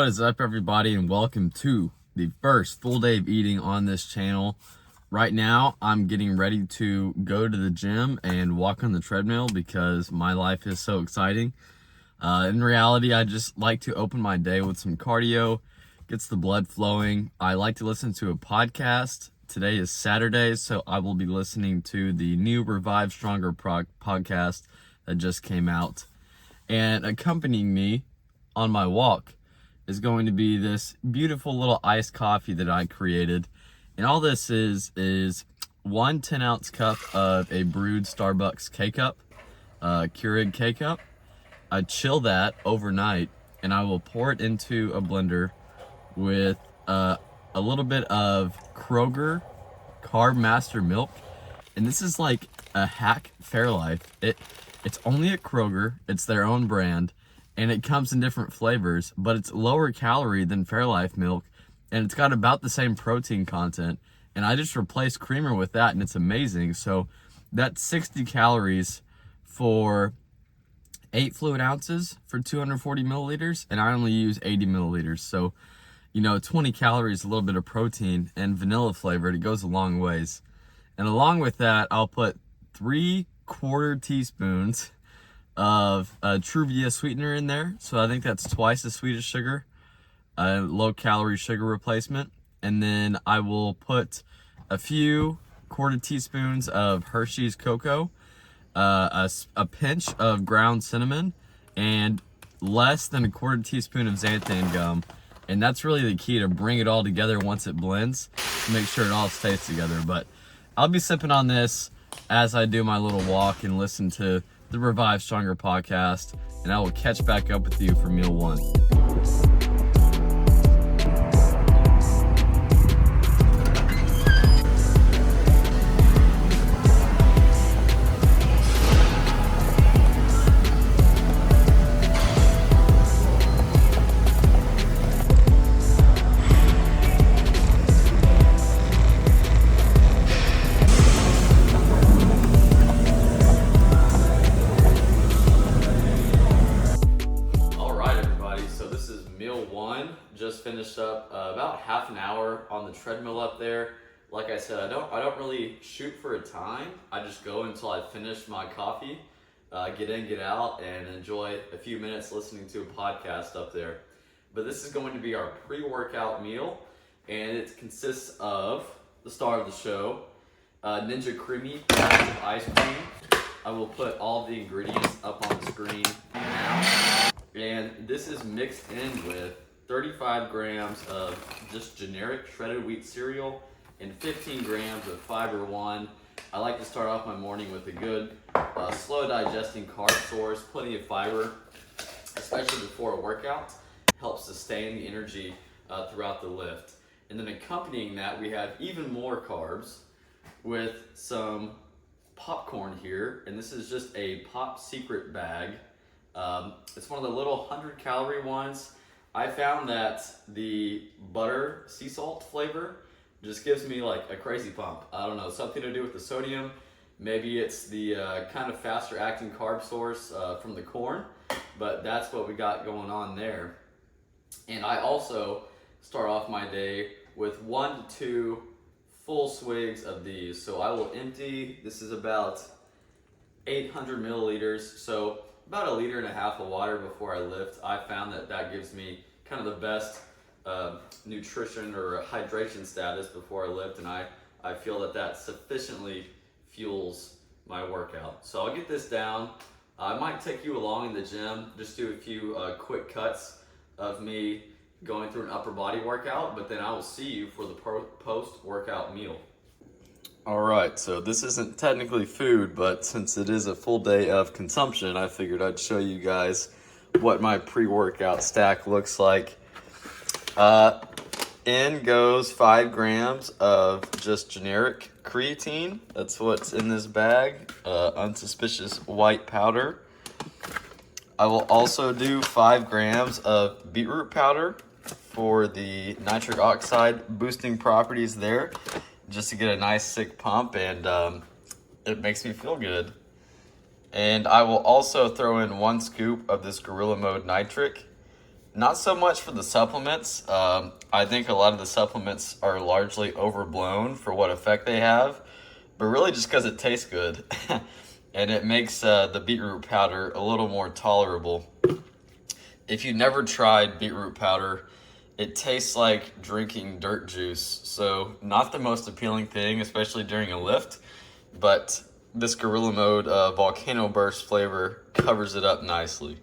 What is up, everybody, and welcome to the first full day of eating on this channel. Right now, I'm getting ready to go to the gym and walk on the treadmill because my life is so exciting. In reality, I just like to open my day with some cardio, gets the blood flowing. I like to listen to a podcast. Today is Saturday, so I will be listening to the new Revive Stronger podcast that just came out. And accompanying me on my walk is going to be this beautiful little iced coffee that I created. And all this is one 10-ounce cup of a brewed Starbucks K-Cup, Keurig K-Cup. I chill that overnight, and I will pour it into a blender with a little bit of Kroger Carb Master milk. And this is like a hack Fairlife. It's only at Kroger, it's their own brand, and it comes in different flavors, but it's lower calorie than Fairlife milk, and it's got about the same protein content. And I just replaced creamer with that, and it's amazing. So that's 60 calories for 8 fluid ounces for 240 milliliters, and I only use 80 milliliters. So, 20 calories, a little bit of protein, and vanilla flavored. It goes a long ways. And along with that, I'll put 3/4 teaspoons of Truvia sweetener in there. So I think that's twice as sweet as sugar, low calorie sugar replacement. And then I will put a few quarter teaspoons of Hershey's cocoa, a pinch of ground cinnamon, and less than a quarter teaspoon of xanthan gum. And that's really the key, to bring it all together once it blends, to make sure it all stays together. But I'll be sipping on this as I do my little walk and listen to the Revive Stronger podcast, and I will catch back up with you for meal one. Just finished up about half an hour on the treadmill up there. Like I said, I don't really shoot for a time. I just go until I finish my coffee, get in, get out, and enjoy a few minutes listening to a podcast up there. But this is going to be our pre-workout meal, and it consists of the star of the show, Ninja Creamy ice cream. I will put all the ingredients up on the screen now. And this is mixed in with 35 grams of just generic shredded wheat cereal and 15 grams of Fiber One. I like to start off my morning with a good, slow digesting carb source, plenty of fiber, especially before a workout. Helps sustain the energy throughout the lift. And then accompanying that, we have even more carbs with some popcorn here. And this is just a Pop Secret bag. It's one of the little 100-calorie ones. I found that the butter sea salt flavor just gives me like a crazy pump. I don't know, something to do with the sodium. Maybe it's the kind of faster acting carb source from the corn, but that's what we got going on there. And I also start off my day with 1 to 2 full swigs of these. So I will empty, this is about 800 milliliters. So about 1.5 liters of water before I lift. I found that gives me kind of the best nutrition or hydration status before I lift, and I feel that sufficiently fuels my workout. So I'll get this down. I might take you along in the gym, just do a few quick cuts of me going through an upper body workout, but then I will see you for the post-workout meal. All right, so this isn't technically food, but since it is a full day of consumption, I figured I'd show you guys what my pre-workout stack looks like. In goes 5 grams of just generic creatine. That's what's in this bag, unsuspicious white powder. I will also do 5 grams of beetroot powder for the nitric oxide boosting properties there, just to get a nice sick pump, and it makes me feel good. And I will also throw in 1 scoop of this Gorilla Mode Nitric. Not so much for the supplements. I think a lot of the supplements are largely overblown for what effect they have, but really just because it tastes good. And it makes the beetroot powder a little more tolerable. If you've never tried beetroot powder, it tastes like drinking dirt juice. So not the most appealing thing, especially during a lift, but this Gorilla Mode Volcano Burst flavor covers it up nicely.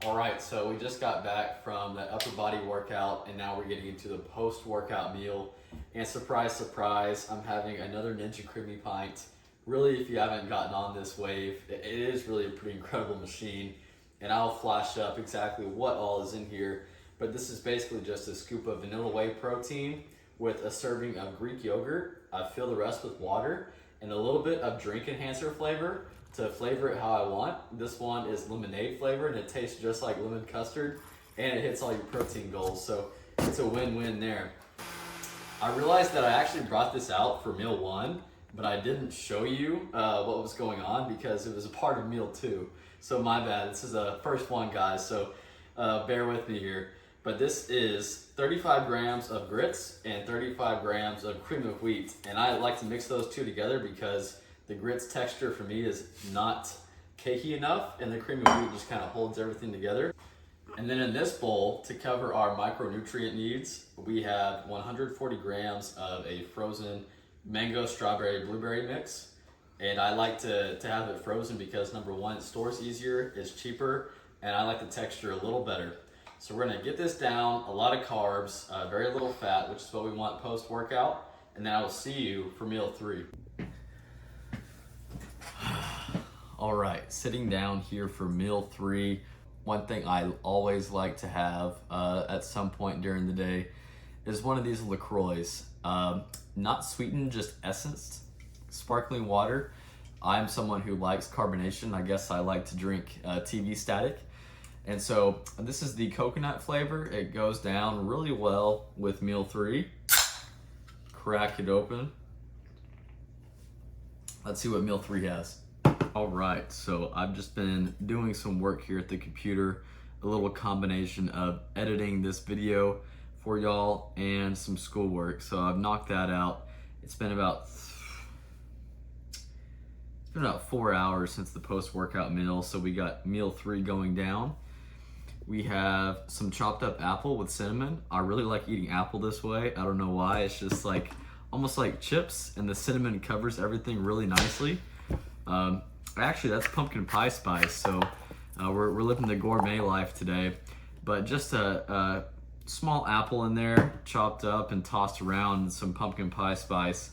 Alright, so we just got back from the upper body workout and now we're getting into the post-workout meal. And surprise, surprise, I'm having another Ninja Creamy Pint. Really, if you haven't gotten on this wave, it is really a pretty incredible machine. And I'll flash up exactly what all is in here. But this is basically just a scoop of vanilla whey protein with a serving of Greek yogurt. I fill the rest with water and a little bit of drink enhancer flavor to flavor it how I want. This one is lemonade flavor and it tastes just like lemon custard and it hits all your protein goals. So it's a win-win there. I realized that I actually brought this out for meal 1, but I didn't show you what was going on because it was a part of meal 2. So my bad, this is a first one, guys, so bear with me here. But this is 35 grams of grits and 35 grams of cream of wheat. And I like to mix those two together because the grits texture for me is not cakey enough and the cream of wheat just kind of holds everything together. And then in this bowl, to cover our micronutrient needs, we have 140 grams of a frozen mango, strawberry, blueberry mix. And I like to have it frozen because number one, it stores easier, it's cheaper, and I like the texture a little better. So we're gonna get this down, a lot of carbs, very little fat, which is what we want post-workout, and then I will see you for meal 3. All right, sitting down here for meal 3. One thing I always like to have at some point during the day is one of these LaCroix. Not sweetened, just essenced, sparkling water. I'm someone who likes carbonation. I guess I like to drink TV static. And so this is the coconut flavor. It goes down really well with meal 3. Crack it open. Let's see what meal 3 has. All right, so I've just been doing some work here at the computer, a little combination of editing this video for y'all and some schoolwork. So I've knocked that out. It's been about 4 hours since the post-workout meal, so we got meal 3 going down. We have some chopped up apple with cinnamon. I really like eating apple this way. I don't know why. It's just like almost like chips, and the cinnamon covers everything really nicely. Actually, that's pumpkin pie spice, so we're living the gourmet life today. But just a small apple in there, chopped up and tossed around, and some pumpkin pie spice.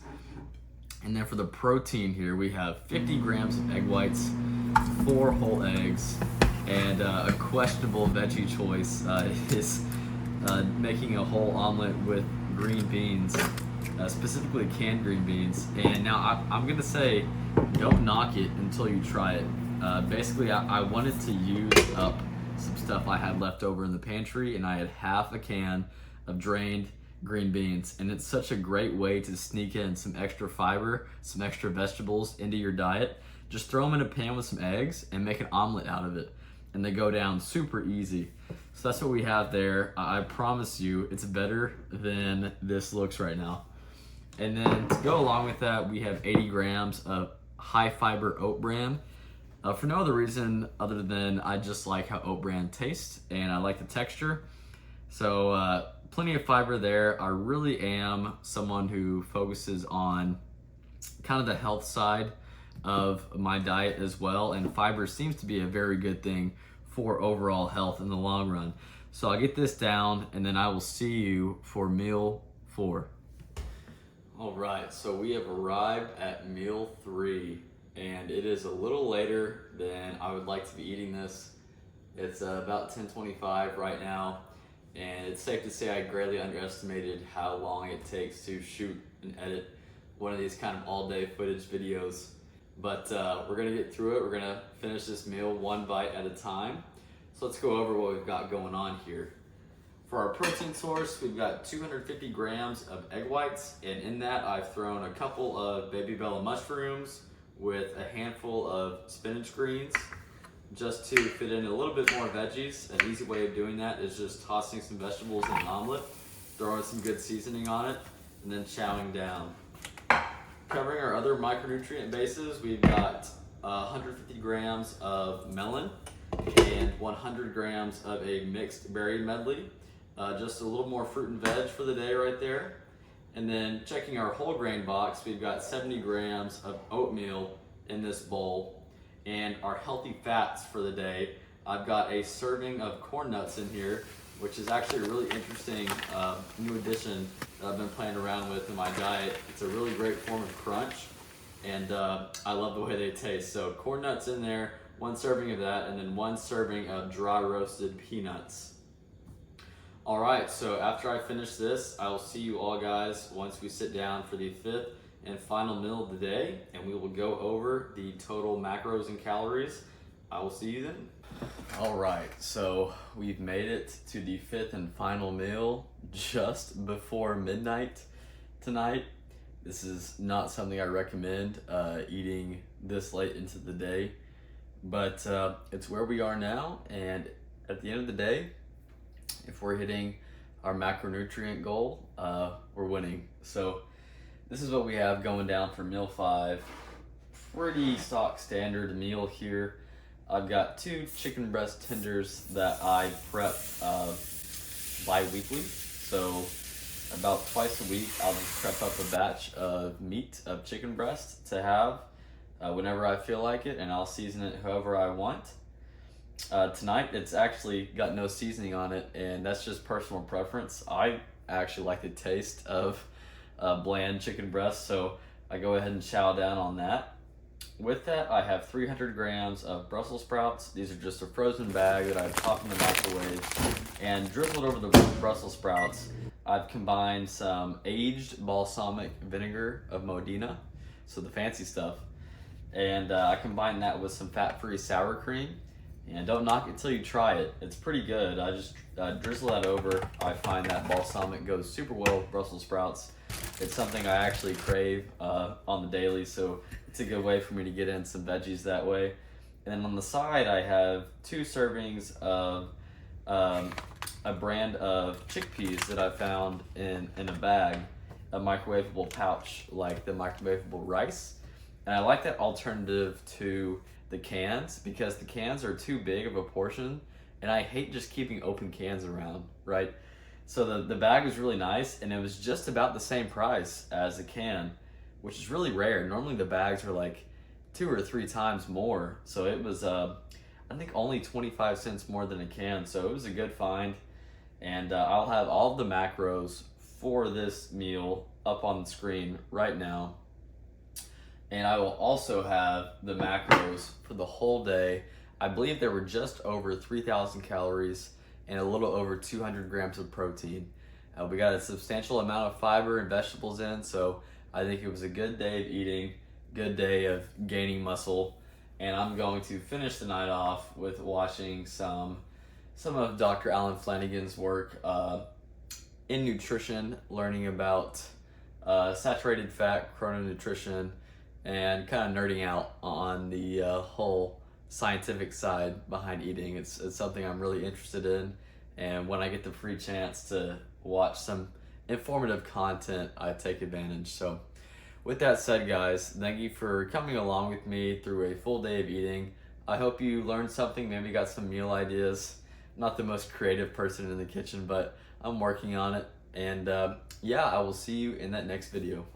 And then for the protein here, we have 50 grams of egg whites, 4 whole eggs, and a questionable veggie choice is making a whole omelet with green beans, specifically canned green beans. And now I'm gonna say, don't knock it until you try it. Basically, I wanted to use up some stuff I had left over in the pantry, and I had half a can of drained green beans, and it's such a great way to sneak in some extra fiber, some extra vegetables into your diet. Just throw them in a pan with some eggs and make an omelet out of it, and they go down super easy. So that's what we have there. I promise you it's better than this looks right now. And then to go along with that, we have 80 grams of high fiber oat bran. for no other reason other than I just like how oat bran tastes and I like the texture. So plenty of fiber there. I really am someone who focuses on kind of the health side of my diet as well, and fiber seems to be a very good thing for overall health in the long run. So I'll get this down and then I will see you for meal 4. All right, so we have arrived at meal 3 and it is a little later than I would like to be eating this. It's about 10:25 right now, and it's safe to say I greatly underestimated how long it takes to shoot and edit one of these kind of all-day footage videos. But we're gonna get through it. We're gonna finish this meal one bite at a time. So let's go over what we've got going on here. For our protein source, we've got 250 grams of egg whites, and in that I've thrown a couple of baby bella mushrooms with a handful of spinach greens just to fit in a little bit more veggies. An easy way of doing that is just tossing some vegetables in an omelet, throwing some good seasoning on it, and then chowing down. Covering our other micronutrient bases, we've got 150 grams of melon and 100 grams of a mixed berry medley. Just a little more fruit and veg for the day right there. And then checking our whole grain box, we've got 70 grams of oatmeal in this bowl. And our healthy fats for the day, I've got a serving of corn nuts in here, which is actually a really interesting new addition that I've been playing around with in my diet. It's a really great form of crunch, and I love the way they taste. So corn nuts in there, 1 serving of that, and then 1 serving of dry roasted peanuts. All right, so after I finish this, I will see you all guys once we sit down for the 5th and final meal of the day, and we will go over the total macros and calories. I will see you then. All right, so we've made it to the 5th and final meal just before midnight tonight. This is not something I recommend eating this late into the day, but it's where we are now, and at the end of the day, if we're hitting our macronutrient goal, we're winning. So this is what we have going down for meal 5. Pretty stock standard meal here. I've got 2 chicken breast tenders that I prep bi-weekly. So about twice a week, I'll just prep up a batch of meat, of chicken breast to have whenever I feel like it, and I'll season it however I want. Tonight, it's actually got no seasoning on it, and that's just personal preference. I actually like the taste of bland chicken breast, so I go ahead and chow down on that. With that, I have 300 grams of Brussels sprouts. These are just a frozen bag that I've popped in the microwave, and drizzled over the Brussels sprouts, I've combined some aged balsamic vinegar of Modena, so the fancy stuff, and I combined that with some fat-free sour cream. And don't knock it till you try it. It's pretty good. I just drizzle that over. I find that balsamic goes super well with Brussels sprouts. It's something I actually crave on the daily, so it's a good way for me to get in some veggies that way. And then on the side, I have 2 servings of a brand of chickpeas that I found in a bag, a microwavable pouch like the microwavable rice. And I like that alternative to the cans, because the cans are too big of a portion, and I hate just keeping open cans around, right? So the bag was really nice, and it was just about the same price as a can, which is really rare. Normally the bags are like 2 or 3 times more, so it was I think only 25 cents more than a can, so it was a good find. And I'll have all of the macros for this meal up on the screen right now. And I will also have the macros for the whole day. I believe there were just over 3,000 calories and a little over 200 grams of protein. We got a substantial amount of fiber and vegetables in, so I think it was a good day of eating, good day of gaining muscle. And I'm going to finish the night off with watching some of Dr. Alan Flanagan's work in nutrition, learning about saturated fat, chrononutrition, and kind of nerding out on the whole scientific side behind eating. It's something I'm really interested in, and when I get the free chance to watch some informative content, I take advantage. So with that said, guys, thank you for coming along with me through a full day of eating. I hope you learned something, maybe got some meal ideas. Not the most creative person in the kitchen, but I'm working on it. And yeah, I will see you in that next video.